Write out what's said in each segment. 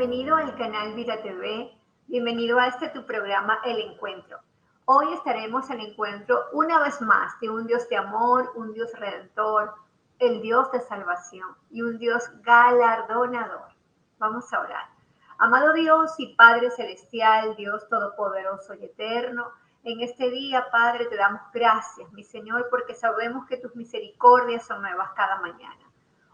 bienvenido al canal Vida TV, bienvenido a este tu programa El Encuentro. Hoy estaremos al encuentro una vez más de un Dios de amor, un Dios redentor, el Dios de salvación y un Dios galardonador. Vamos a orar. Amado Dios y Padre Celestial, Dios Todopoderoso y Eterno, en este día, Padre, te damos gracias, mi Señor, porque sabemos que tus misericordias son nuevas cada mañana.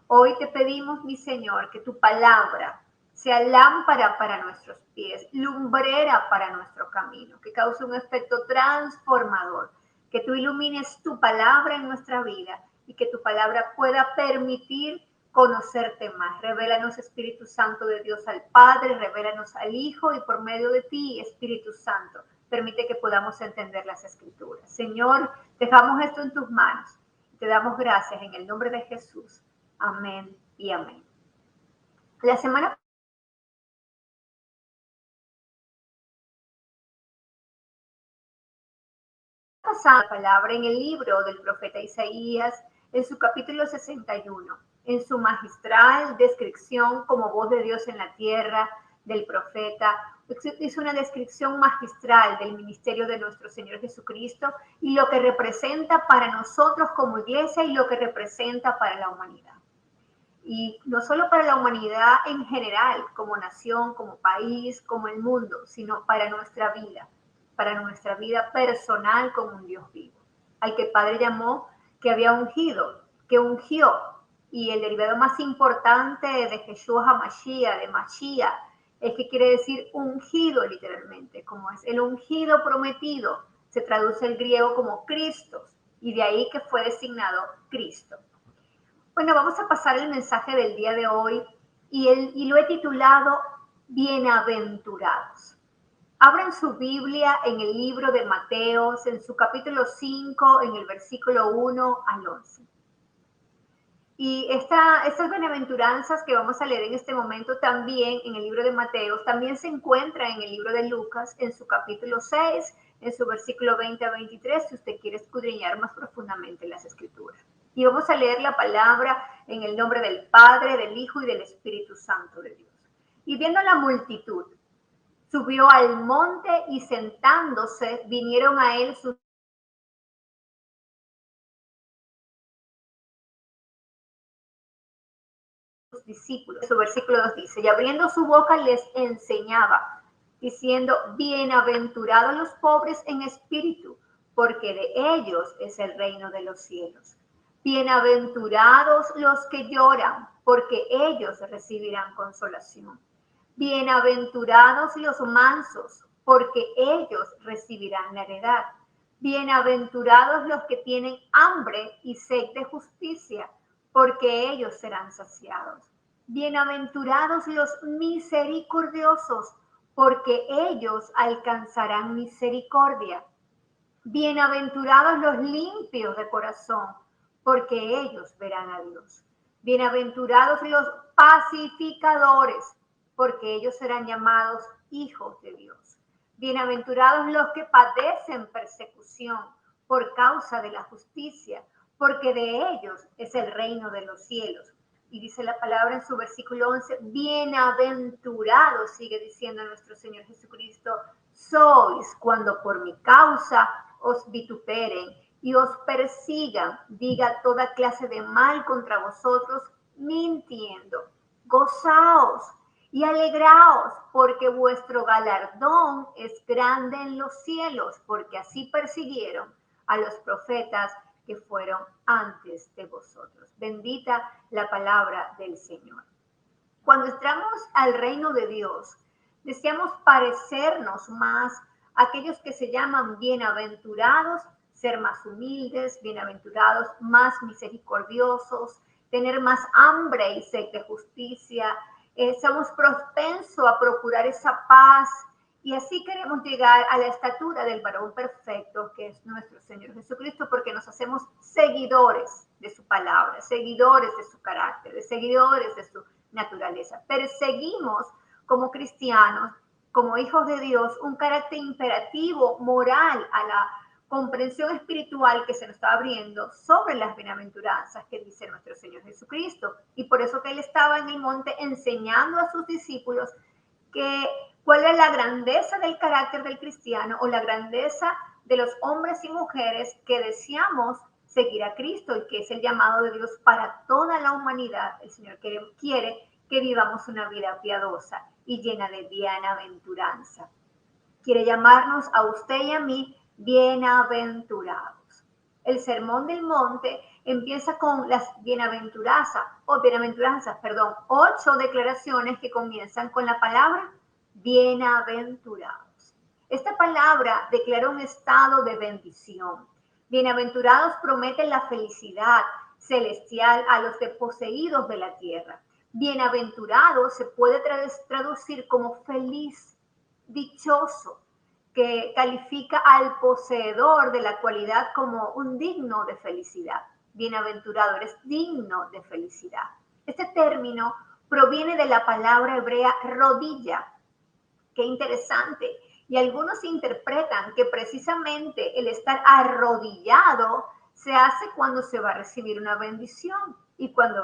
Hoy te pedimos, mi Señor, que tu palabra sea lámpara para nuestros pies, lumbrera para nuestro camino, que cause un efecto transformador, que tú ilumines tu palabra en nuestra vida y que tu palabra pueda permitir conocerte más. Revélanos, Espíritu Santo de Dios, al Padre, revélanos al Hijo y por medio de ti, Espíritu Santo, permite que podamos entender las Escrituras. Señor, dejamos esto en tus manos. Te damos gracias en el nombre de Jesús. Amén y amén. La semana pasada, la palabra en el libro del profeta Isaías, en su capítulo 61, en su magistral descripción como voz de Dios en la tierra del profeta, hizo una descripción magistral del ministerio de nuestro Señor Jesucristo y lo que representa para nosotros como iglesia y lo que representa para la humanidad. Y no solo para la humanidad en general, como nación, como país, como el mundo, sino para nuestra vida personal como un Dios vivo, al que el Padre llamó, que había ungido, que ungió. Y el derivado más importante de Jesús HaMashiach, de Mashiach, es que quiere decir ungido literalmente, como es el ungido prometido, se traduce el griego como Christos, y de ahí que fue designado Cristo. Bueno, vamos a pasar el mensaje del día de hoy y lo he titulado Bienaventurados. Abran su Biblia en el libro de Mateos, en su capítulo 5, en el versículo 1 al 11. Y estas bienaventuranzas que vamos a leer en este momento también en el libro de Mateos, también se encuentra en el libro de Lucas, en su capítulo 6, en su versículo 20 a 23, si usted quiere escudriñar más profundamente las Escrituras. Y vamos a leer la palabra en el nombre del Padre, del Hijo y del Espíritu Santo de Dios. Y viendo la multitud, subió al monte y sentándose, vinieron a él sus discípulos. Su versículo 2 dice, y abriendo su boca les enseñaba, diciendo, bienaventurados los pobres en espíritu, porque de ellos es el reino de los cielos. Bienaventurados los que lloran, porque ellos recibirán consolación. Bienaventurados los mansos, porque ellos recibirán la heredad. Bienaventurados los que tienen hambre y sed de justicia, porque ellos serán saciados. Bienaventurados los misericordiosos, porque ellos alcanzarán misericordia. Bienaventurados los limpios de corazón, porque ellos verán a Dios. Bienaventurados los pacificadores, porque ellos serán llamados hijos de Dios. Bienaventurados los que padecen persecución por causa de la justicia, porque de ellos es el reino de los cielos. Y dice la palabra en su versículo 11, bienaventurados, sigue diciendo nuestro Señor Jesucristo, sois cuando por mi causa os vituperen y os persigan, diga toda clase de mal contra vosotros, mintiendo. Gozaos y alegraos, porque vuestro galardón es grande en los cielos, porque así persiguieron a los profetas que fueron antes de vosotros. Bendita la palabra del Señor. Cuando entramos al reino de Dios, deseamos parecernos más a aquellos que se llaman bienaventurados, ser más humildes, bienaventurados, más misericordiosos, tener más hambre y sed de justicia. Somos propensos a procurar esa paz y así queremos llegar a la estatura del varón perfecto que es nuestro Señor Jesucristo, porque nos hacemos seguidores de su palabra, seguidores de su carácter, seguidores de su naturaleza. Perseguimos como cristianos, como hijos de Dios, un carácter imperativo, moral, a la comprensión espiritual que se nos está abriendo sobre las bienaventuranzas que dice nuestro Señor Jesucristo. Y por eso que él estaba en el monte enseñando a sus discípulos ¿Cuál es la grandeza del carácter del cristiano o la grandeza de los hombres y mujeres que deseamos seguir a Cristo y que es el llamado de Dios para toda la humanidad? El Señor quiere que vivamos una vida piadosa y llena de bienaventuranza. Quiere llamarnos a usted y a mí bienaventurados. El Sermón del Monte empieza con las bienaventuranzas, 8 declaraciones que comienzan con la palabra bienaventurados. Esta palabra declara un estado de bendición. Bienaventurados prometen la felicidad celestial a los desposeídos de la tierra. Bienaventurado se puede traducir como feliz, dichoso, que califica al poseedor de la cualidad como un digno de felicidad. Bienaventurado, eres digno de felicidad. Este término proviene de la palabra hebrea rodilla. Qué interesante. Y algunos interpretan que precisamente el estar arrodillado se hace cuando se va a recibir una bendición. Y cuando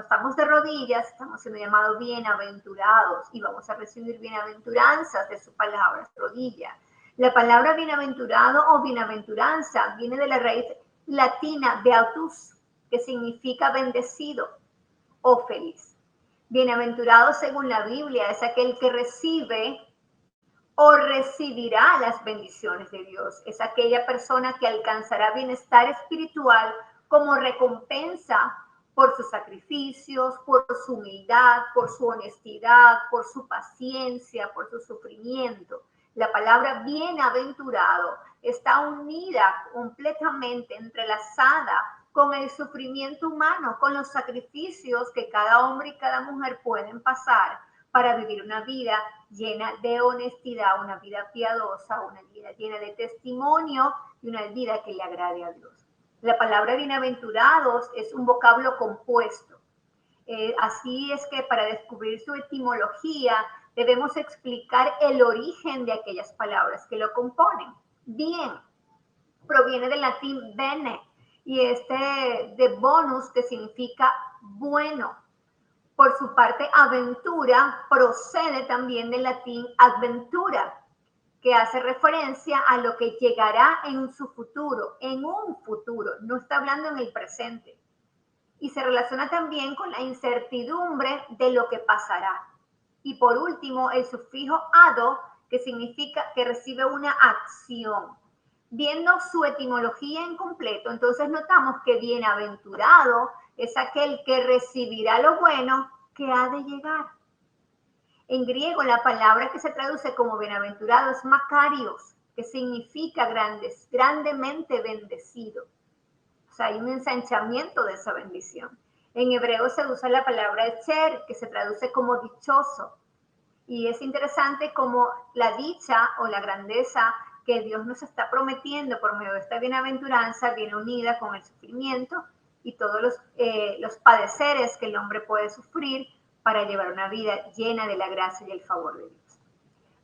estamos de rodillas, estamos siendo llamados bienaventurados y vamos a recibir bienaventuranzas de su palabra, rodilla. La palabra bienaventurado o bienaventuranza viene de la raíz latina beatus, que significa bendecido o feliz. Bienaventurado según la Biblia es aquel que recibe o recibirá las bendiciones de Dios. Es aquella persona que alcanzará bienestar espiritual como recompensa por sus sacrificios, por su humildad, por su honestidad, por su paciencia, por su sufrimiento. La palabra bienaventurado está unida completamente, entrelazada con el sufrimiento humano, con los sacrificios que cada hombre y cada mujer pueden pasar para vivir una vida llena de honestidad, una vida piadosa, una vida llena de testimonio y una vida que le agrade a Dios. La palabra bienaventurados es un vocablo compuesto. Así es que para descubrir su etimología debemos explicar el origen de aquellas palabras que lo componen. Bien proviene del latín bene y de bonus, que significa bueno. Por su parte, aventura procede también del latín adventura, que hace referencia a lo que llegará en su futuro, no está hablando en el presente. Y se relaciona también con la incertidumbre de lo que pasará. Y por último, el sufijo ado, que significa que recibe una acción. Viendo su etimología en completo, entonces notamos que bienaventurado es aquel que recibirá lo bueno que ha de llegar. En griego, la palabra que se traduce como bienaventurado es makarios, que significa grandemente bendecido. O sea, hay un ensanchamiento de esa bendición. En hebreo se usa la palabra echer, que se traduce como dichoso. Y es interesante cómo la dicha o la grandeza que Dios nos está prometiendo por medio de esta bienaventuranza viene unida con el sufrimiento y todos los padeceres que el hombre puede sufrir para llevar una vida llena de la gracia y el favor de Dios.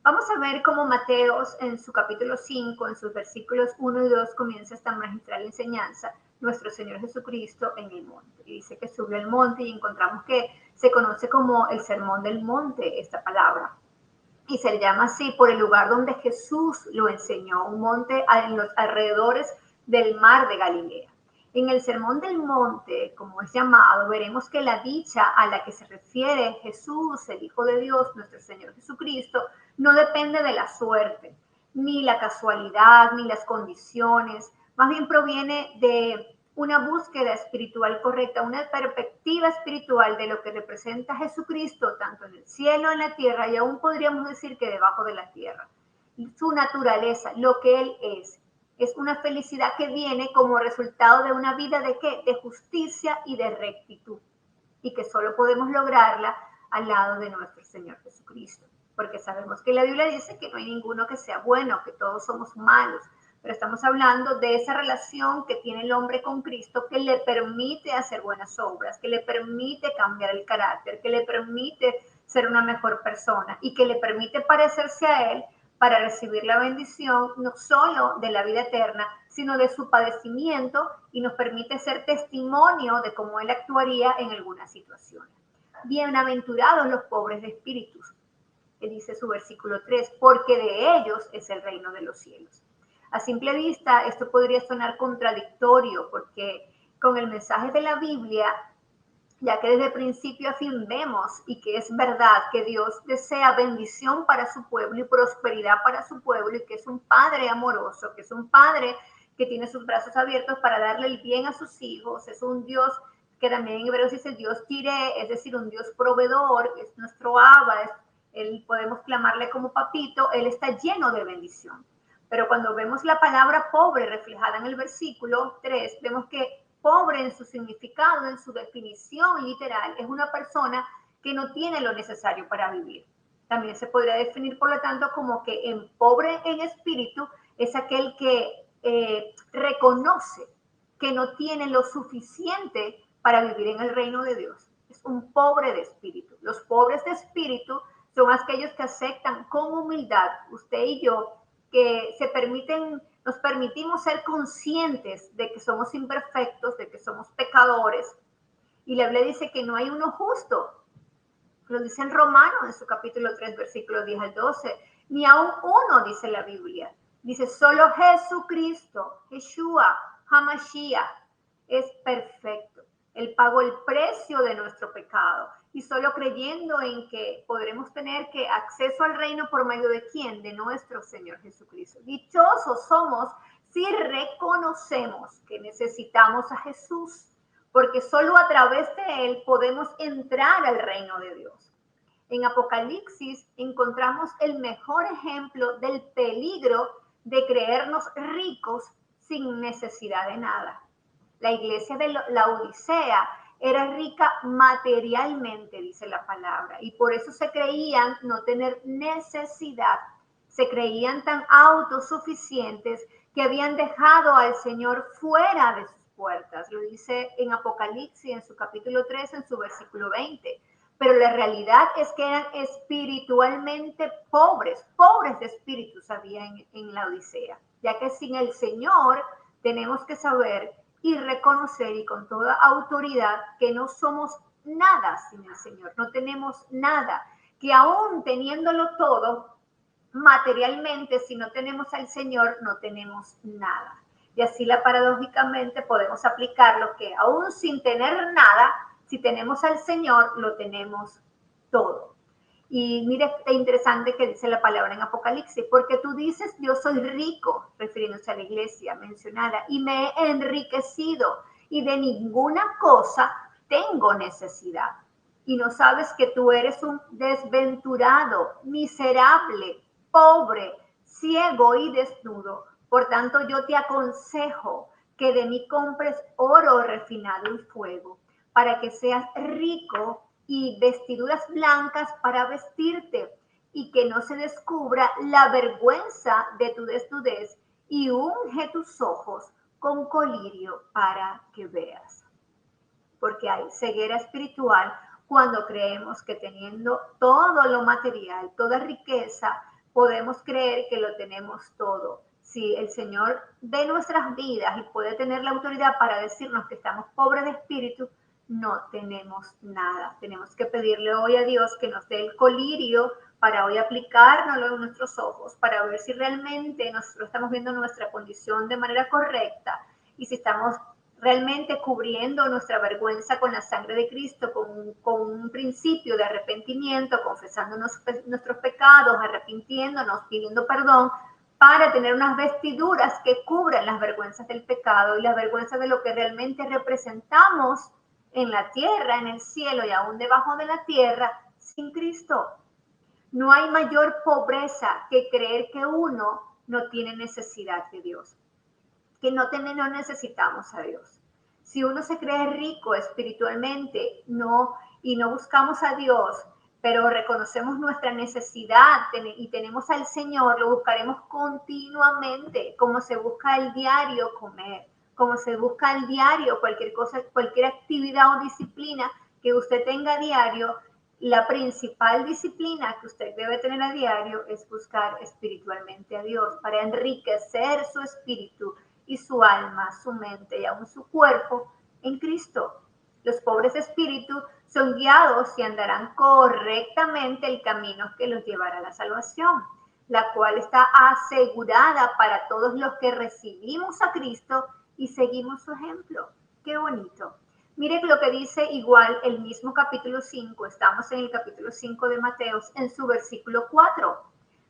Vamos a ver cómo Mateos en su capítulo 5, en sus versículos 1 y 2, comienza esta magistral enseñanza, nuestro Señor Jesucristo en el monte. Y dice que subió al monte y encontramos que se conoce como el Sermón del Monte, esta palabra. Y se le llama así por el lugar donde Jesús lo enseñó, un monte en los alrededores del mar de Galilea. En el Sermón del Monte, como es llamado, veremos que la dicha a la que se refiere Jesús, el Hijo de Dios, nuestro Señor Jesucristo, no depende de la suerte, ni la casualidad, ni las condiciones, más bien proviene de una búsqueda espiritual correcta, una perspectiva espiritual de lo que representa Jesucristo, tanto en el cielo, en la tierra, y aún podríamos decir que debajo de la tierra. Su naturaleza, lo que Él es una felicidad que viene como resultado de una vida ¿de qué? De justicia y de rectitud, y que solo podemos lograrla al lado de nuestro Señor Jesucristo, porque sabemos que la Biblia dice que no hay ninguno que sea bueno, que todos somos malos, pero estamos hablando de esa relación que tiene el hombre con Cristo, que le permite hacer buenas obras, que le permite cambiar el carácter, que le permite ser una mejor persona y que le permite parecerse a Él para recibir la bendición no solo de la vida eterna, sino de su padecimiento, y nos permite ser testimonio de cómo Él actuaría en algunas situaciones. Bienaventurados los pobres de espíritus, dice su versículo 3, porque de ellos es el reino de los cielos. A simple vista, esto podría sonar contradictorio, porque con el mensaje de la Biblia, ya que desde el principio a fin vemos y que es verdad que Dios desea bendición para su pueblo y prosperidad para su pueblo, y que es un Padre amoroso, que es un Padre que tiene sus brazos abiertos para darle el bien a sus hijos, es un Dios que también en Hebreos dice Dios Jireh, es decir, un Dios proveedor, es nuestro Abba, él podemos clamarle como papito, Él está lleno de bendición. Pero cuando vemos la palabra pobre reflejada en el versículo 3, vemos que pobre en su significado, en su definición literal, es una persona que no tiene lo necesario para vivir. También se podría definir, por lo tanto, como que en pobre en espíritu es aquel que reconoce que no tiene lo suficiente para vivir en el reino de Dios. Es un pobre de espíritu. Los pobres de espíritu son aquellos que aceptan con humildad, usted y yo, que nos permitimos ser conscientes de que somos imperfectos, de que somos pecadores. Y la Biblia dice que no hay uno justo. Lo dice en Romanos, en su capítulo 3, versículos 10 al 12. Ni aún uno, dice la Biblia. Dice, solo Jesucristo, Yeshua, HaMashiach, es perfecto. Él pagó el precio de nuestro pecado. Y solo creyendo en que podremos tener acceso al reino por medio de ¿quién? De nuestro Señor Jesucristo. Dichosos somos si reconocemos que necesitamos a Jesús, porque solo a través de Él podemos entrar al reino de Dios. En Apocalipsis encontramos el mejor ejemplo del peligro de creernos ricos sin necesidad de nada. La iglesia de la Odisea era rica materialmente, dice la palabra, y por eso se creían no tener necesidad. Se creían tan autosuficientes que habían dejado al Señor fuera de sus puertas. Lo dice en Apocalipsis, en su capítulo 3, en su versículo 20. Pero la realidad es que eran espiritualmente pobres, pobres de espíritu, había en la Odisea, ya que sin el Señor tenemos que saber y reconocer y con toda autoridad que no somos nada sin el Señor, no tenemos nada, que aún teniéndolo todo materialmente, si no tenemos al Señor, no tenemos nada. Y así paradójicamente podemos aplicarlo que aún sin tener nada, si tenemos al Señor, lo tenemos todo. Y mire qué interesante que dice la palabra en Apocalipsis, porque tú dices, yo soy rico, refiriéndose a la iglesia mencionada, y me he enriquecido, y de ninguna cosa tengo necesidad. Y no sabes que tú eres un desventurado, miserable, pobre, ciego y desnudo. Por tanto, yo te aconsejo que de mí compres oro refinado en fuego, para que seas rico, y vestiduras blancas para vestirte, y que no se descubra la vergüenza de tu desnudez, y unge tus ojos con colirio para que veas. Porque hay ceguera espiritual cuando creemos que teniendo todo lo material, toda riqueza, podemos creer que lo tenemos todo. Si el Señor ve nuestras vidas y puede tener la autoridad para decirnos que estamos pobres de espíritu, no tenemos nada. Tenemos que pedirle hoy a Dios que nos dé el colirio para hoy aplicárnoslo en nuestros ojos, para ver si realmente nosotros estamos viendo nuestra condición de manera correcta y si estamos realmente cubriendo nuestra vergüenza con la sangre de Cristo, con un principio de arrepentimiento, confesando nuestros pecados, arrepintiéndonos, pidiendo perdón, para tener unas vestiduras que cubran las vergüenzas del pecado y las vergüenzas de lo que realmente representamos en la tierra, en el cielo y aún debajo de la tierra, sin Cristo. No hay mayor pobreza que creer que uno no tiene necesidad de Dios, que no necesitamos a Dios. Si uno se cree rico espiritualmente, y no buscamos a Dios, pero reconocemos nuestra necesidad y tenemos al Señor, lo buscaremos continuamente, como se busca el diario comer, como se busca el diario cualquier cosa, cualquier actividad o disciplina que usted tenga a diario. La principal disciplina que usted debe tener a diario es buscar espiritualmente a Dios para enriquecer su espíritu y su alma, su mente y aún su cuerpo en Cristo. Los pobres de espíritu Son guiados y andarán correctamente el camino que los llevará a la salvación, la cual está asegurada para todos los que recibimos a Cristo y seguimos su ejemplo. Qué bonito. Mire lo que dice igual el mismo capítulo 5, estamos en el capítulo 5 de Mateos, en su versículo 4.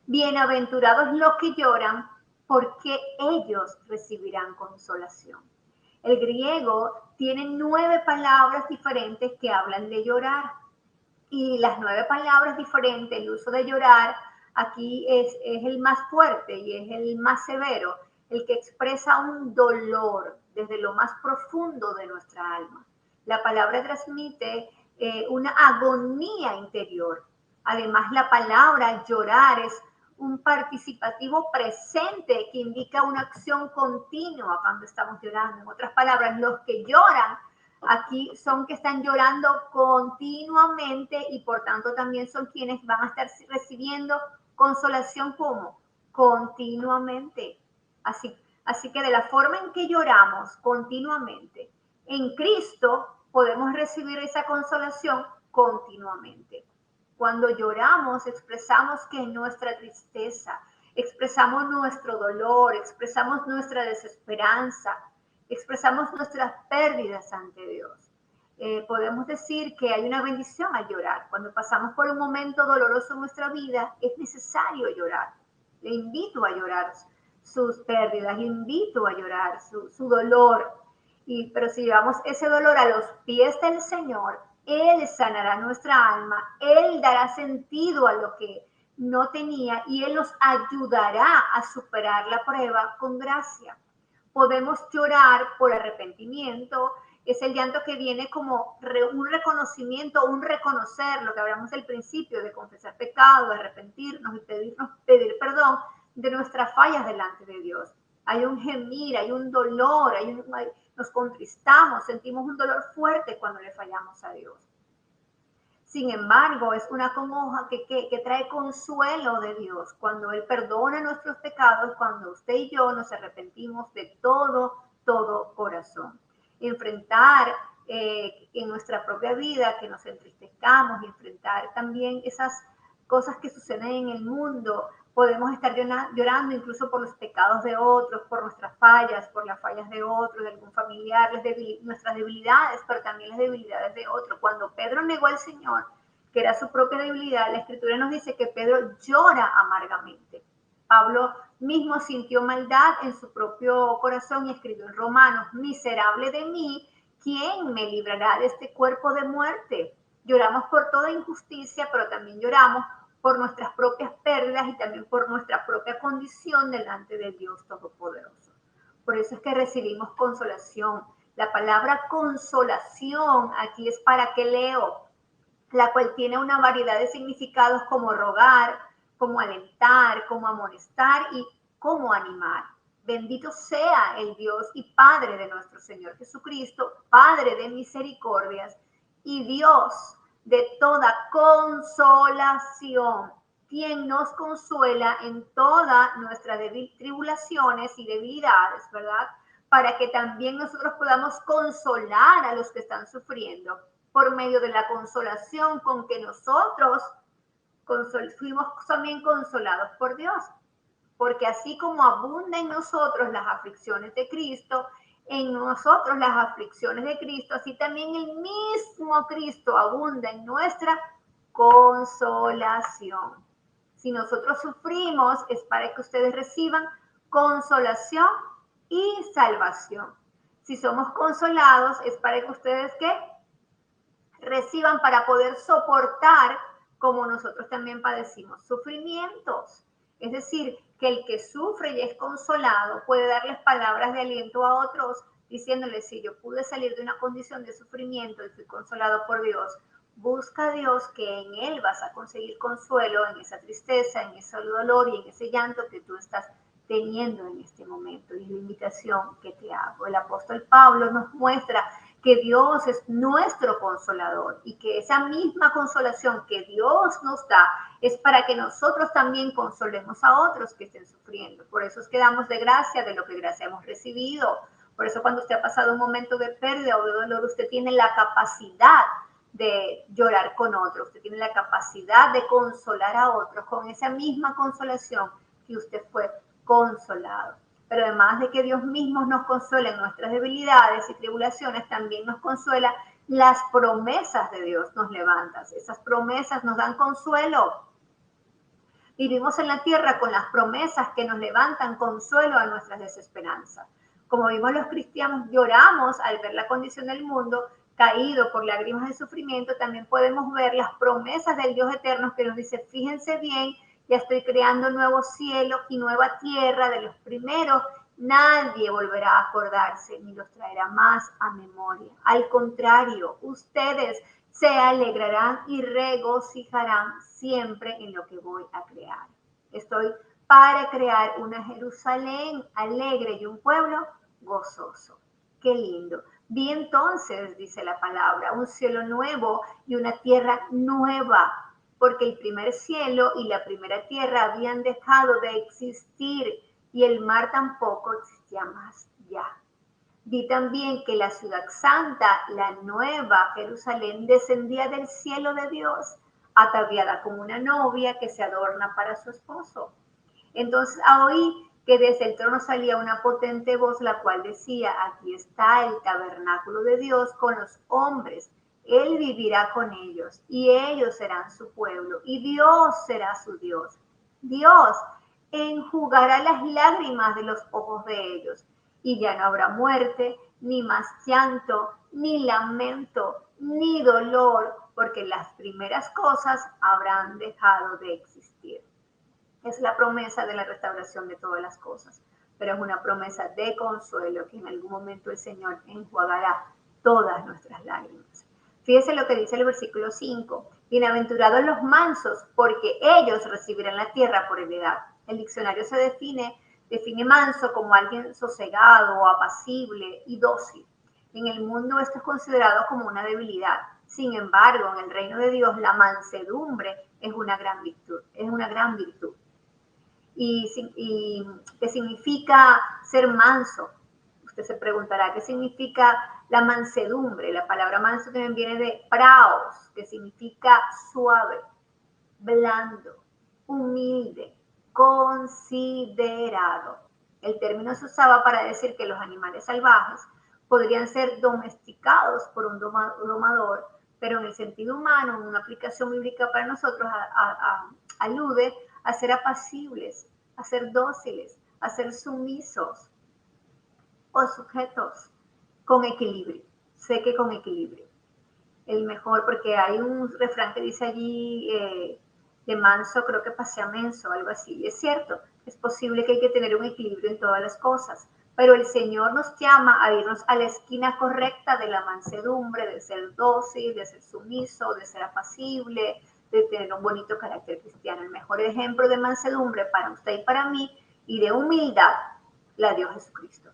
Bienaventurados los que lloran, porque ellos recibirán consolación. El griego tiene 9 palabras diferentes que hablan de llorar. Y las 9 palabras diferentes, el uso de llorar, aquí es el más fuerte y es el más severo, el que expresa un dolor desde lo más profundo de nuestra alma. La palabra transmite una agonía interior. Además, la palabra llorar es un participativo presente que indica una acción continua cuando estamos llorando. En otras palabras, los que lloran aquí son que están llorando continuamente y por tanto también son quienes van a estar recibiendo consolación como continuamente. Así que de la forma en que lloramos continuamente, en Cristo podemos recibir esa consolación continuamente. Cuando lloramos expresamos que nuestra tristeza, expresamos nuestro dolor, expresamos nuestra desesperanza, expresamos nuestras pérdidas ante Dios. Podemos decir que hay una bendición al llorar. Cuando pasamos por un momento doloroso en nuestra vida, es necesario llorar. Le invito a llorar sus pérdidas, le invito a llorar su dolor. Pero si llevamos ese dolor a los pies del Señor, Él sanará nuestra alma, Él dará sentido a lo que no tenía y Él nos ayudará a superar la prueba con gracia. Podemos llorar por arrepentimiento, es el llanto que viene como un reconocimiento, un reconocer, lo que hablamos al principio, de confesar pecado, de arrepentirnos y pedir perdón de nuestras fallas delante de Dios. Hay un gemir, hay un dolor, nos contristamos, sentimos un dolor fuerte cuando le fallamos a Dios. Sin embargo, es una congoja que trae consuelo de Dios cuando Él perdona nuestros pecados, cuando usted y yo nos arrepentimos de todo corazón. Enfrentar en nuestra propia vida que nos entristezcamos y enfrentar también esas cosas que suceden en el mundo. Podemos estar llorando incluso por los pecados de otros, por nuestras fallas, por las fallas de otros, de algún familiar, nuestras debilidades, pero también las debilidades de otros. Cuando Pedro negó al Señor, que era su propia debilidad, la Escritura nos dice que Pedro llora amargamente. Pablo mismo sintió maldad en su propio corazón y escribió en Romanos: miserable de mí, ¿quién me librará de este cuerpo de muerte? Lloramos por toda injusticia, pero también lloramos por nuestras propias pérdidas y también por nuestra propia condición delante de Dios Todopoderoso. Por eso es que recibimos consolación. La palabra consolación aquí es parakeleo, la cual tiene una variedad de significados como rogar, como alentar, como amonestar y como animar. Bendito sea el Dios y Padre de nuestro Señor Jesucristo, Padre de misericordias y Dios de toda consolación, quien nos consuela en todas nuestras tribulaciones y debilidades, ¿verdad? Para que también nosotros podamos consolar a los que están sufriendo por medio de la consolación con que nosotros fuimos también consolados por Dios. Porque así como abunda en nosotros las aflicciones de Cristo, en nosotros las aflicciones de Cristo, así también el mismo Cristo abunda en nuestra consolación. Si nosotros sufrimos, es para que ustedes reciban consolación y salvación. Si somos consolados, es para que ustedes, ¿qué? Reciban para poder soportar, como nosotros también padecimos, sufrimientos. Es decir, que el que sufre y es consolado puede darles palabras de aliento a otros, diciéndoles: si yo pude salir de una condición de sufrimiento y fui consolado por Dios, busca a Dios, que en Él vas a conseguir consuelo en esa tristeza, en ese dolor y en ese llanto que tú estás teniendo en este momento. Y la invitación que te hago, el apóstol Pablo nos muestra que Dios es nuestro consolador y que esa misma consolación que Dios nos da es para que nosotros también consolemos a otros que estén sufriendo. Por eso es que damos de gracia de lo que gracia hemos recibido. Por eso cuando usted ha pasado un momento de pérdida o de dolor, usted tiene la capacidad de llorar con otros, usted tiene la capacidad de consolar a otros con esa misma consolación que usted fue consolado. Pero además de que Dios mismo nos consuela en nuestras debilidades y tribulaciones, también nos consuela las promesas de Dios, nos levantan. Esas promesas nos dan consuelo. Vivimos en la tierra con las promesas que nos levantan consuelo a nuestras desesperanzas. Como vimos los cristianos, lloramos al ver la condición del mundo caído por lágrimas de sufrimiento. También podemos ver las promesas del Dios eterno que nos dice, fíjense bien, ya estoy creando nuevos cielos y nueva tierra. De los primeros nadie volverá a acordarse ni los traerá más a memoria. Al contrario, ustedes se alegrarán y regocijarán siempre en lo que voy a crear. Estoy para crear una Jerusalén alegre y un pueblo gozoso. Qué lindo. Vi entonces, dice la palabra, un cielo nuevo y una tierra nueva, porque el primer cielo y la primera tierra habían dejado de existir y el mar tampoco existía más ya. Vi también que la ciudad santa, la nueva Jerusalén, descendía del cielo de Dios, ataviada como una novia que se adorna para su esposo. Entonces oí que desde el trono salía una potente voz, la cual decía, aquí está el tabernáculo de Dios con los hombres. Él vivirá con ellos y ellos serán su pueblo y Dios será su Dios. Dios enjugará las lágrimas de los ojos de ellos y ya no habrá muerte, ni más llanto, ni lamento, ni dolor, porque las primeras cosas habrán dejado de existir. Es la promesa de la restauración de todas las cosas, pero es una promesa de consuelo que en algún momento el Señor enjuagará todas nuestras lágrimas. Fíjese lo que dice el versículo 5. Bienaventurados los mansos, porque ellos recibirán la tierra por heredad. El diccionario se define manso como alguien sosegado, apacible y dócil. En el mundo esto es considerado como una debilidad. Sin embargo, en el reino de Dios la mansedumbre es una gran virtud. ¿Y qué significa ser manso? Usted se preguntará, ¿qué significa la mansedumbre? La palabra manso también viene de praos, que significa suave, blando, humilde, considerado. El término se usaba para decir que los animales salvajes podrían ser domesticados por un domador, pero en el sentido humano, en una aplicación bíblica para nosotros, alude a ser apacibles, a ser dóciles, a ser sumisos o sujetos con equilibrio. Sé que con equilibrio. El mejor, porque hay un refrán que dice allí, de manso creo que pasea menso, algo así. Y es cierto, es posible que hay que tener un equilibrio en todas las cosas, pero el Señor nos llama a irnos a la esquina correcta de la mansedumbre, de ser dócil, de ser sumiso, de ser apacible, de tener un bonito carácter cristiano. El mejor ejemplo de mansedumbre para usted y para mí, y de humildad, la dio Jesucristo.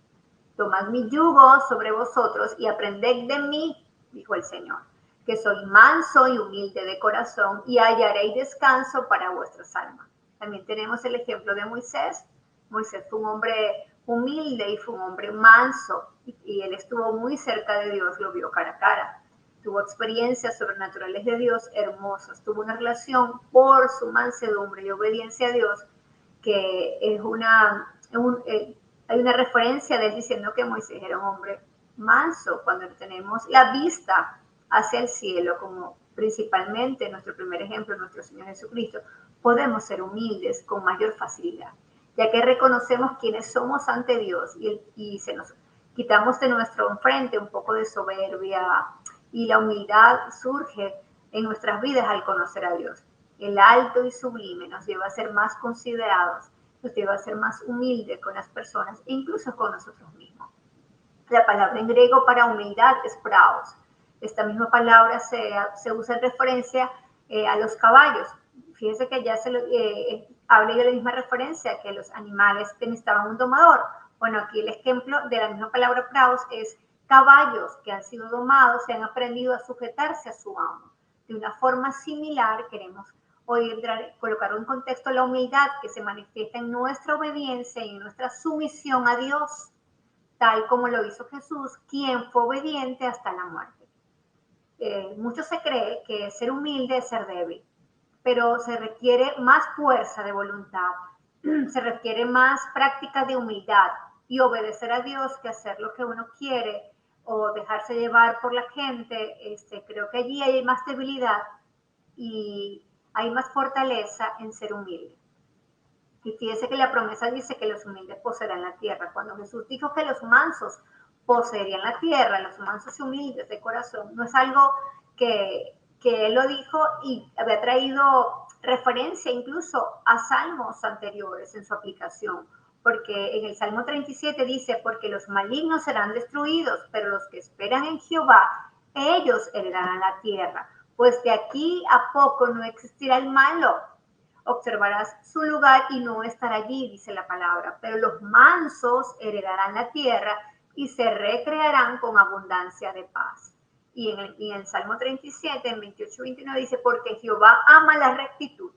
Tomad mi yugo sobre vosotros y aprended de mí, dijo el Señor, que soy manso y humilde de corazón, y hallaréis descanso para vuestras almas. También tenemos el ejemplo de Moisés. Moisés fue un hombre humilde y fue un hombre manso, y él estuvo muy cerca de Dios, lo vio cara a cara. Tuvo experiencias sobrenaturales de Dios hermosas, tuvo una relación por su mansedumbre y obediencia a Dios, que es hay una referencia de él diciendo que Moisés era un hombre manso. Cuando tenemos la vista hacia el cielo, como principalmente nuestro primer ejemplo, nuestro Señor Jesucristo, podemos ser humildes con mayor facilidad, ya que reconocemos quiénes somos ante Dios y se nos quitamos de nuestro enfrente un poco de soberbia, y la humildad surge en nuestras vidas al conocer a Dios. El alto y sublime nos lleva a ser más considerados, nos lleva a ser más humildes con las personas e incluso con nosotros mismos. La palabra en griego para humildad es praos. Esta misma palabra se usa en referencia a los caballos. Fíjense que ya habla de la misma referencia, que los animales necesitaban un domador. Bueno, aquí el ejemplo de la misma palabra praos es caballos que han sido domados y han aprendido a sujetarse a su amo. De una forma similar, queremos hoy colocar en contexto la humildad que se manifiesta en nuestra obediencia y en nuestra sumisión a Dios, tal como lo hizo Jesús, quien fue obediente hasta la muerte. mucho se cree que ser humilde es ser débil, pero se requiere más fuerza de voluntad, se requiere más práctica de humildad y obedecer a Dios que hacer lo que uno quiere o dejarse llevar por la gente. Creo que allí hay más debilidad y hay más fortaleza en ser humilde. Y fíjese que la promesa dice que los humildes poseerán la tierra. Cuando Jesús dijo que los mansos poseerían la tierra, los mansos y humildes de corazón, no es algo que él lo dijo y había traído referencia incluso a salmos anteriores en su aplicación. Porque en el Salmo 37 dice, porque los malignos serán destruidos, pero los que esperan en Jehová, ellos heredarán la tierra. Pues de aquí a poco no existirá el malo. Observarás su lugar y no estará allí, dice la palabra, pero los mansos heredarán la tierra y se recrearán con abundancia de paz. Y en el Salmo 37, en 28-29 dice, porque Jehová ama la rectitud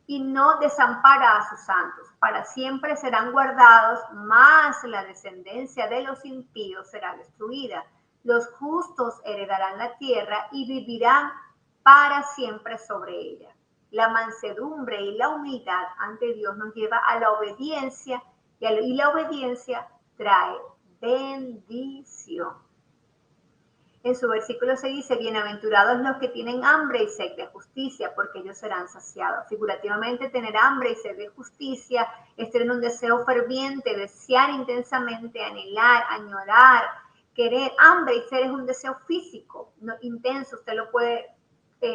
y no desampara a sus santos. Para siempre serán guardados, mas la descendencia de los impíos será destruida. Los justos heredarán la tierra y vivirán para siempre sobre ella. La mansedumbre y la humildad ante Dios nos lleva a la obediencia y la obediencia trae bendición. En su versículo 6 dice, bienaventurados los que tienen hambre y sed de justicia, porque ellos serán saciados. Figurativamente, tener hambre y sed de justicia es tener un deseo ferviente, desear intensamente, anhelar, añorar, querer. Hambre y sed es un deseo físico, no, intenso. Usted lo puede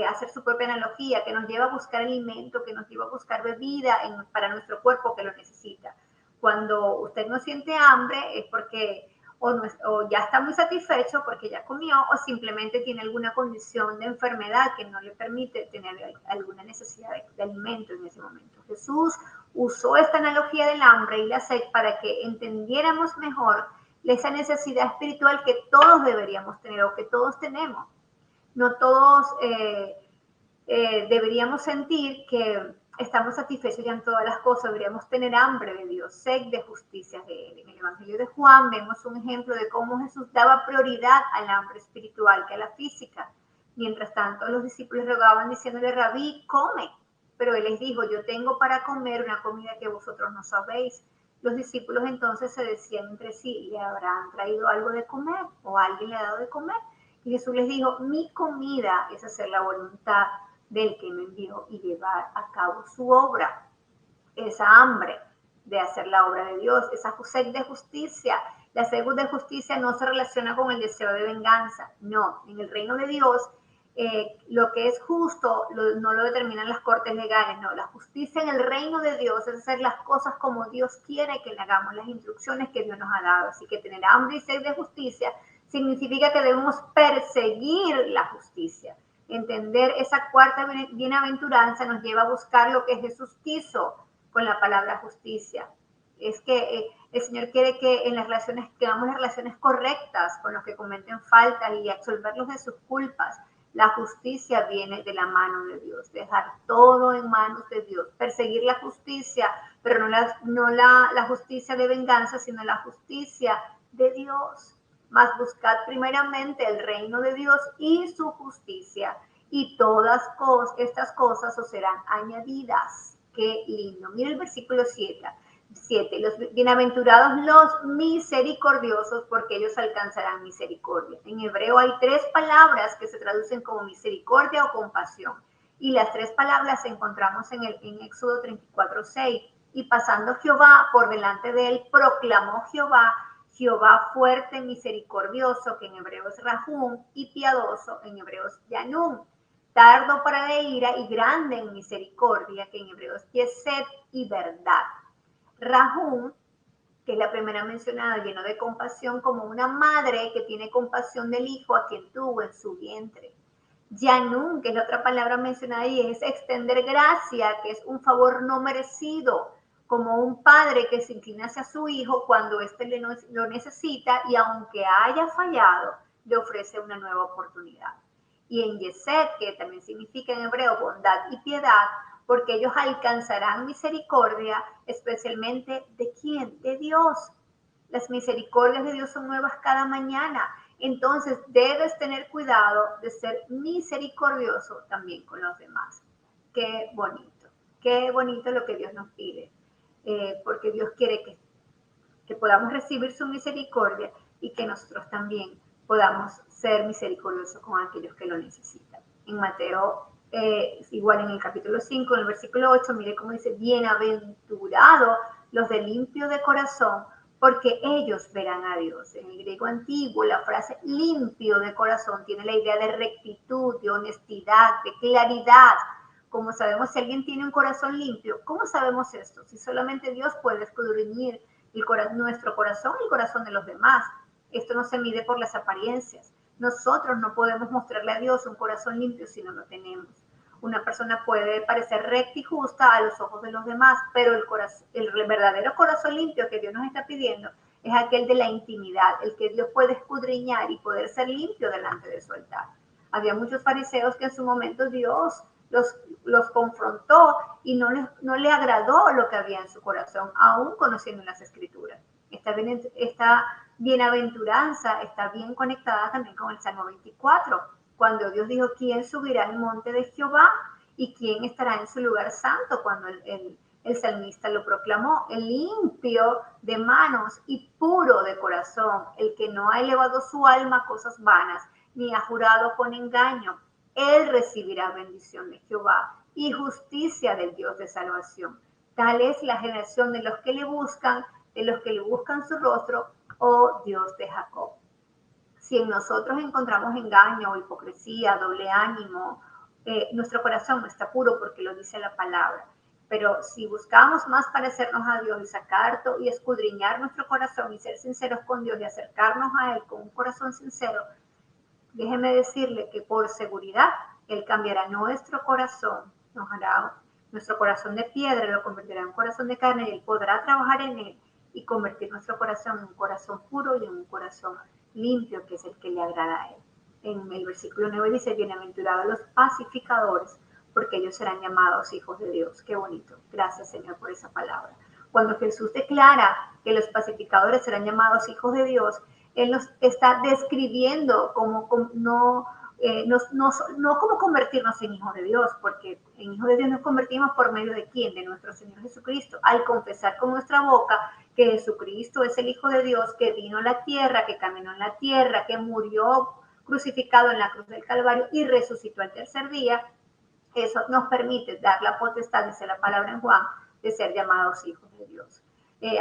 hacer su propia analogía, que nos lleva a buscar alimento, que nos lleva a buscar bebida para nuestro cuerpo que lo necesita. Cuando usted no siente hambre es porque o ya está muy satisfecho porque ya comió, o simplemente tiene alguna condición de enfermedad que no le permite tener alguna necesidad de alimento en ese momento. Jesús usó esta analogía del hambre y la sed para que entendiéramos mejor esa necesidad espiritual que todos deberíamos tener o que todos tenemos. No todos deberíamos sentir que estamos satisfechos ya en todas las cosas, deberíamos tener hambre de Dios, sed de justicia de Él. En el Evangelio de Juan vemos un ejemplo de cómo Jesús daba prioridad al hambre espiritual que a la física. Mientras tanto, los discípulos rogaban diciéndole, Rabí, come. Pero Él les dijo, yo tengo para comer una comida que vosotros no sabéis. Los discípulos entonces se decían entre sí, ¿le habrán traído algo de comer? ¿O alguien le ha dado de comer? Y Jesús les dijo, mi comida es hacer la voluntad del que me envió y llevar a cabo su obra. Esa hambre de hacer la obra de Dios, esa sed de justicia. La sed de justicia no se relaciona con el deseo de venganza, no. En el reino de Dios, lo que es justo no lo determinan las cortes legales, no. La justicia en el reino de Dios es hacer las cosas como Dios quiere que le hagamos, las instrucciones que Dios nos ha dado. Así que tener hambre y sed de justicia significa que debemos perseguir la justicia. Entender esa cuarta bienaventuranza nos lleva a buscar lo que Jesús quiso con la palabra justicia. Es que el Señor quiere que en las relaciones, que hagamos las relaciones correctas con los que cometen faltas y absolverlos de sus culpas. La justicia viene de la mano de Dios, dejar todo en manos de Dios, perseguir la justicia, pero no la justicia de venganza, sino la justicia de Dios. Mas buscad primeramente el reino de Dios y su justicia, y todas estas cosas os serán añadidas. Qué lindo. Mira el versículo 7. Los bienaventurados los misericordiosos, porque ellos alcanzarán misericordia. En hebreo hay 3 palabras que se traducen como misericordia o compasión. Y las 3 palabras encontramos en Éxodo 34:6. Y pasando Jehová por delante de él, proclamó Jehová fuerte, misericordioso, que en hebreo es Rahum, y piadoso, en hebreo es Yanum, tardo para la ira y grande en misericordia, que en hebreo es Yesed y verdad. Rahum, que es la primera mencionada, lleno de compasión, como una madre que tiene compasión del hijo a quien tuvo en su vientre. Yanum, que es la otra palabra mencionada ahí, es extender gracia, que es un favor no merecido, como un padre que se inclina hacia su hijo cuando éste lo necesita y aunque haya fallado, le ofrece una nueva oportunidad. Y en Yesed, que también significa en hebreo bondad y piedad, porque ellos alcanzarán misericordia, especialmente ¿de quién? De Dios. Las misericordias de Dios son nuevas cada mañana. entonces debes tener cuidado de ser misericordioso también con los demás. Qué bonito lo que Dios nos pide, porque Dios quiere que podamos recibir su misericordia y que nosotros también podamos ser misericordiosos con aquellos que lo necesitan. En Mateo, igual en el capítulo 5, en el versículo 8, mire cómo dice, bienaventurados los de limpio de corazón, porque ellos verán a Dios. En el griego antiguo, la frase limpio de corazón tiene la idea de rectitud, de honestidad, de claridad. Como sabemos, si alguien tiene un corazón limpio, ¿cómo sabemos esto? Si solamente Dios puede escudriñar nuestro corazón y el corazón de los demás. Esto no se mide por las apariencias. Nosotros no podemos mostrarle a Dios un corazón limpio si no lo tenemos. Una persona puede parecer recta y justa a los ojos de los demás, pero el verdadero corazón limpio que Dios nos está pidiendo es aquel de la intimidad, el que Dios puede escudriñar y poder ser limpio delante de su altar. Había muchos fariseos que en su momento Dios los confrontó y no le agradó lo que había en su corazón, aún conociendo las escrituras. Esta bienaventuranza está bien conectada también con el Salmo 24, cuando Dios dijo, ¿quién subirá al monte de Jehová? ¿Y quién estará en su lugar santo? Cuando el salmista lo proclamó, el limpio de manos y puro de corazón, el que no ha elevado su alma a cosas vanas, ni ha jurado con engaño, él recibirá bendición de Jehová y justicia del Dios de salvación. Tal es la generación de los que le buscan su rostro, oh Dios de Jacob. Si en nosotros encontramos engaño, hipocresía, doble ánimo, nuestro corazón no está puro porque lo dice la palabra. Pero si buscamos más parecernos a Dios y sacar y escudriñar nuestro corazón y ser sinceros con Dios y acercarnos a Él con un corazón sincero, déjeme decirle que por seguridad Él cambiará nuestro corazón, nos hará nuestro corazón de piedra, lo convertirá en un corazón de carne y Él podrá trabajar en él y convertir nuestro corazón en un corazón puro y en un corazón limpio, que es el que le agrada a Él. En el versículo 9 dice, bienaventurados los pacificadores, porque ellos serán llamados hijos de Dios. Qué bonito. Gracias, Señor, por esa palabra. Cuando Jesús declara que los pacificadores serán llamados hijos de Dios, Él nos está describiendo no como convertirnos en hijos de Dios, porque en hijos de Dios nos convertimos por medio de ¿quién? De nuestro Señor Jesucristo, al confesar con nuestra boca que Jesucristo es el Hijo de Dios, que vino a la tierra, que caminó en la tierra, que murió crucificado en la cruz del Calvario y resucitó al tercer día. Eso nos permite dar la potestad, dice la palabra en Juan, de ser llamados hijos de Dios.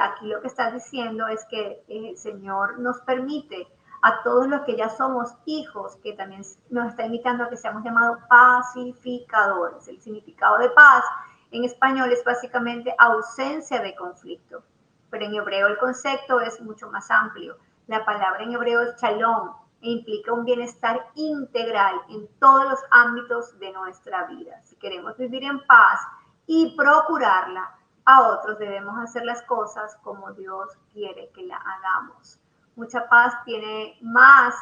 Aquí lo que está diciendo es que el Señor nos permite a todos los que ya somos hijos, que también nos está invitando a que seamos llamados pacificadores. El significado de paz en español es básicamente ausencia de conflicto, pero en hebreo el concepto es mucho más amplio. La palabra en hebreo es shalom e implica un bienestar integral en todos los ámbitos de nuestra vida. Si queremos vivir en paz y procurarla a otros, debemos hacer las cosas como Dios quiere que la hagamos. Mucha paz tiene más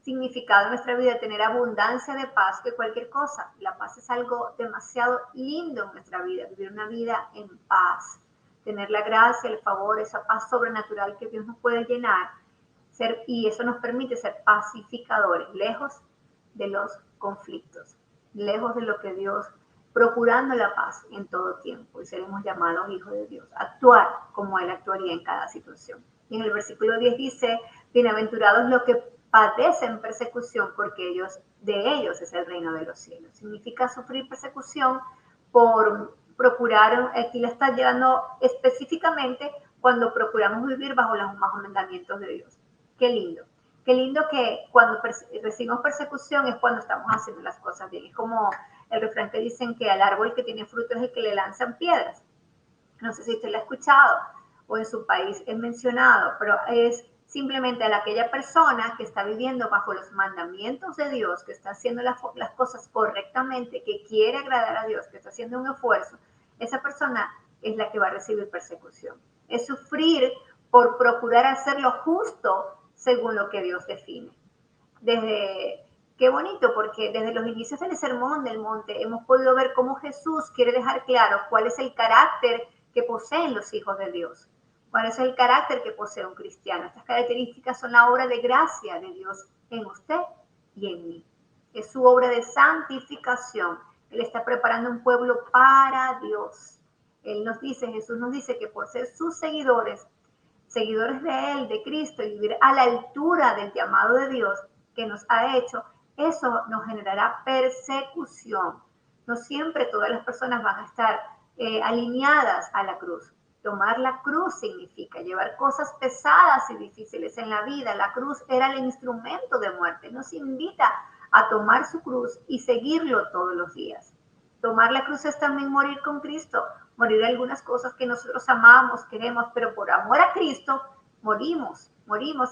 significado en nuestra vida, tener abundancia de paz que cualquier cosa. La paz es algo demasiado lindo en nuestra vida, vivir una vida en paz, tener la gracia, el favor, esa paz sobrenatural que Dios nos puede llenar, y eso nos permite ser pacificadores, lejos de los conflictos, lejos de lo que Dios, procurando la paz en todo tiempo, y seremos llamados hijos de Dios, actuar como Él actuaría en cada situación. Y en el versículo 10 dice, bienaventurados los que padecen persecución, porque de ellos es el reino de los cielos. Significa sufrir persecución por procurar, aquí la está llevando específicamente cuando procuramos vivir bajo los mandamientos de Dios. Qué lindo que cuando recibimos persecución es cuando estamos haciendo las cosas bien. Es como el refrán que dicen que al árbol que tiene fruto es el que le lanzan piedras. No sé si usted lo ha escuchado o en su país es mencionado, pero es simplemente a aquella persona que está viviendo bajo los mandamientos de Dios, que está haciendo las cosas correctamente, que quiere agradar a Dios, que está haciendo un esfuerzo, esa persona es la que va a recibir persecución. Es sufrir por procurar hacer lo justo según lo que Dios define. Qué bonito, porque desde los inicios del Sermón del Monte hemos podido ver cómo Jesús quiere dejar claro cuál es el carácter que poseen los hijos de Dios. ¿Cuál es el carácter que posee un cristiano? Estas características son la obra de gracia de Dios en usted y en mí. Es su obra de santificación. Él está preparando un pueblo para Dios. Jesús nos dice que por ser sus seguidores de Él, de Cristo, y vivir a la altura del llamado de Dios que nos ha hecho, eso nos generará persecución. No siempre todas las personas van a estar alineadas a la cruz. Tomar la cruz significa llevar cosas pesadas y difíciles en la vida. La cruz era el instrumento de muerte. Nos invita a tomar su cruz y seguirlo todos los días. Tomar la cruz es también morir con Cristo, morir algunas cosas que nosotros amamos, queremos, pero por amor a Cristo morimos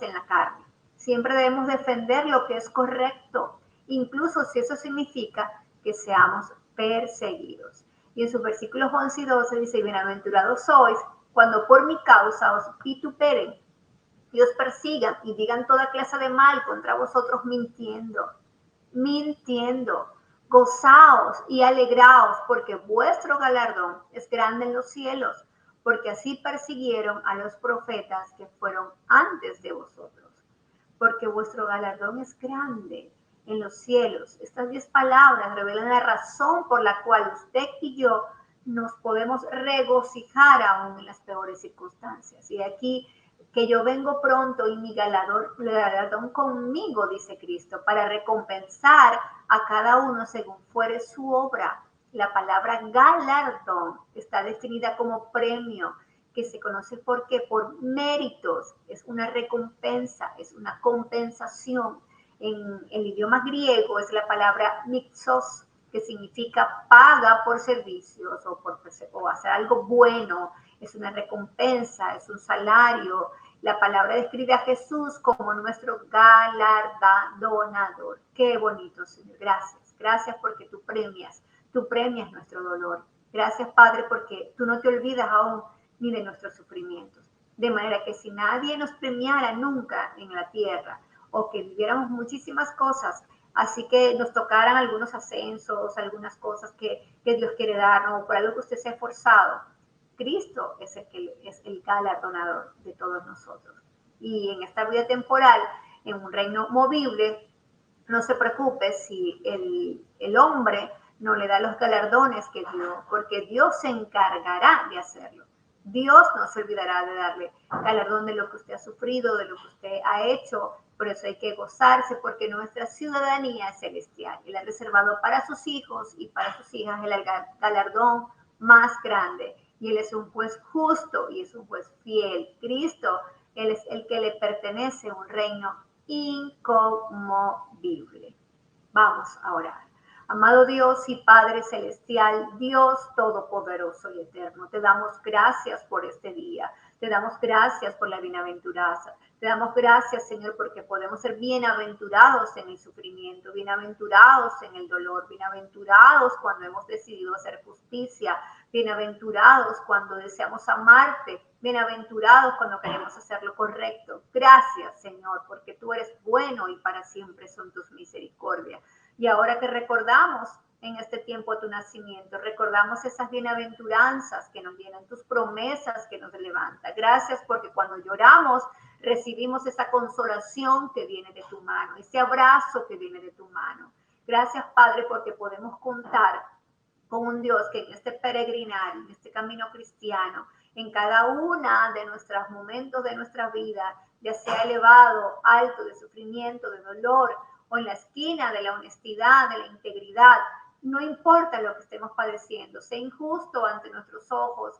en la carne. Siempre debemos defender lo que es correcto, incluso si eso significa que seamos perseguidos. Y en sus versículos 11 y 12 dice, bienaventurados sois cuando por mi causa os vituperen y os persigan y digan toda clase de mal contra vosotros mintiendo. Gozaos y alegraos, porque vuestro galardón es grande en los cielos, porque así persiguieron a los profetas que fueron antes de vosotros. Porque vuestro galardón es grande en los cielos. Estas 10 palabras revelan la razón por la cual usted y yo nos podemos regocijar aún en las peores circunstancias. Y aquí que yo vengo pronto y mi galardón conmigo, dice Cristo, para recompensar a cada uno según fuere su obra. La palabra galardón está definida como premio, que se conoce por méritos, es una recompensa, es una compensación. En el idioma griego es la palabra mixos, que significa paga por servicios o hacer algo bueno, es una recompensa, es un salario. La palabra describe a Jesús como nuestro galardonador. Qué bonito, Señor. Gracias. Gracias porque tú premias nuestro dolor. Gracias, Padre, porque tú no te olvidas aún ni de nuestros sufrimientos. De manera que si nadie nos premiara nunca en la tierra, o que viviéramos muchísimas cosas, así que nos tocaran algunos ascensos, algunas cosas que Dios quiere darnos, o por algo que usted se ha esforzado, Cristo es el galardonador de todos nosotros. Y en esta vida temporal, en un reino movible, no se preocupe si el hombre no le da los galardones que dio, porque Dios se encargará de hacerlo. Dios no se olvidará de darle galardón de lo que usted ha sufrido, de lo que usted ha hecho. Por eso hay que gozarse, porque nuestra ciudadanía es celestial. Él ha reservado para sus hijos y para sus hijas el galardón más grande. Y Él es un juez justo y es un juez fiel. Cristo, Él es el que le pertenece a un reino inconmovible. Vamos a orar. Amado Dios y Padre Celestial, Dios Todopoderoso y Eterno, te damos gracias por este día. Te damos gracias por la bienaventuranza. Te damos gracias, Señor, porque podemos ser bienaventurados en el sufrimiento, bienaventurados en el dolor, bienaventurados cuando hemos decidido hacer justicia, bienaventurados cuando deseamos amarte, bienaventurados cuando queremos hacer lo correcto. Gracias, Señor, porque tú eres bueno y para siempre son tus misericordias. Y ahora que recordamos en este tiempo tu nacimiento, recordamos esas bienaventuranzas que nos llenan, tus promesas que nos levantan. Gracias porque cuando lloramos recibimos esa consolación que viene de tu mano, ese abrazo que viene de tu mano. Gracias, Padre, porque podemos contar con un Dios que en este peregrinar, en este camino cristiano, en cada una de nuestros momentos de nuestra vida, ya sea elevado, alto, de sufrimiento, de dolor, o en la esquina de la honestidad, de la integridad, no importa lo que estemos padeciendo, sea injusto ante nuestros ojos,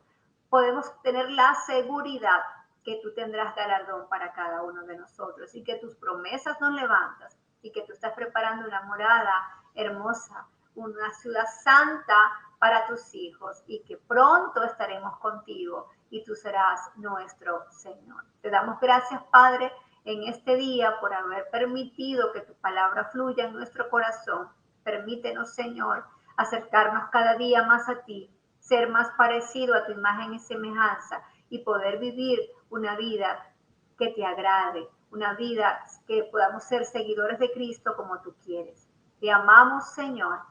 podemos tener la seguridad que tú tendrás galardón para cada uno de nosotros y que tus promesas nos levantas y que tú estás preparando una morada hermosa, una ciudad santa para tus hijos y que pronto estaremos contigo y tú serás nuestro Señor. Te damos gracias, Padre, en este día por haber permitido que tu palabra fluya en nuestro corazón. Permítenos, Señor, acercarnos cada día más a ti, ser más parecido a tu imagen y semejanza y poder vivir una vida que te agrade, una vida que podamos ser seguidores de Cristo como tú quieres. Te amamos, Señor.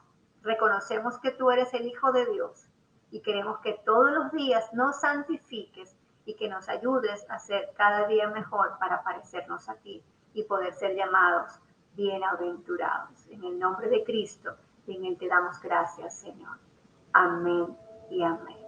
Reconocemos que tú eres el Hijo de Dios y queremos que todos los días nos santifiques y que nos ayudes a ser cada día mejor para parecernos a ti y poder ser llamados bienaventurados. En el nombre de Cristo, en el te damos gracias, Señor. Amén y amén.